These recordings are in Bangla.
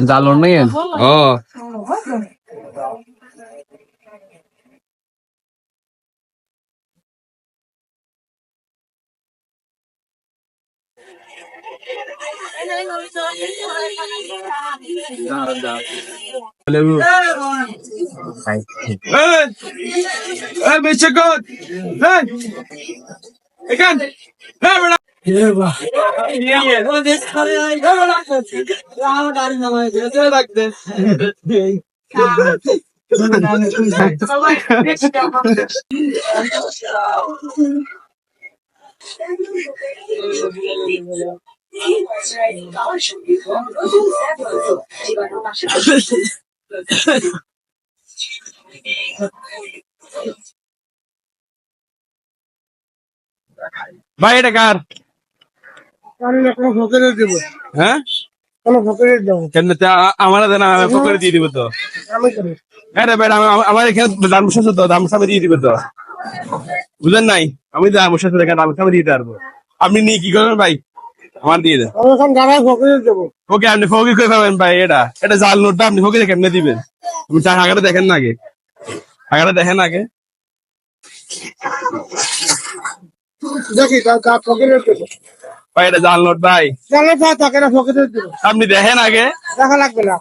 জালর নেই ও ভাই এটা কার হ্যাঁ আমার পকেটে দিয়ে দিব তো হ্যাঁ রে ভাই আমার এখানে দাম বসেছে তো দাম সামনে দিয়ে দিবে তো বুঝলেন নাই আমি দাম বসেছে এখানে দাম সামনে দিতে পারবো আপনি নিয়ে কি করবেন ভাই আমার দিয়ে দেন ওকে আপনি ফকির করে পাবেন ভাই এটা জাল নোটটা আপনি ফকিরে কেমনে দিবেন আপনি টাকাটা দেখেন না আগে টাকাটা দেখেন আগে ভাই এটা জাল নোট ভাই আপনি দেখেন আগে দেখা লাগবে না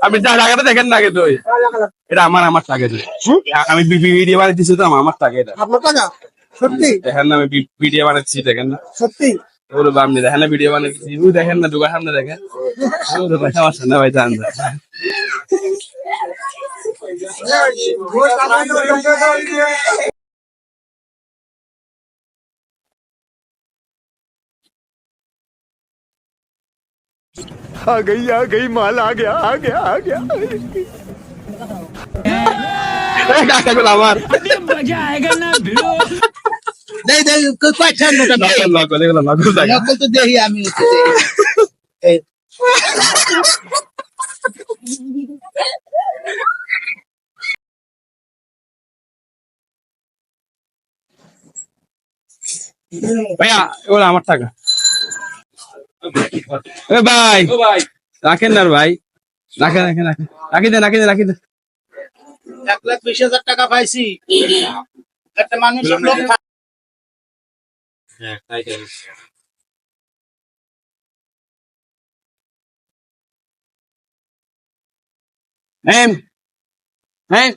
আপনি টাকাটা দেখেন না আগে তো এটা আমার টাকা আমি ভিডিও বানিয়ে দিচ্ছি তো আমার টাকা এটা আপনার টাকা সত্যি দেখেন না আমি ভিডিও বানাচ্ছি দেখেন না সত্যি আপনি দেখেন না ভিডিও বানাচ্ছি দেখেন না দোকান সামনে দেখেন সমস্যা না ভাই জান आ गई माल आ गया आ गया आ गया টাকাগুলো আমার मजा आएगा ना भिड़ो নকল তো দেখি আমি ভাইয়া এগুলো আমার টাকা ভাই রাখেন না ভাই রাখেন রাখেন রাখেন রাখি দেন রাখি দেন রাখি দেন 1,20,000 টাকা পাইছি একটা মানুষের লোক Em, em,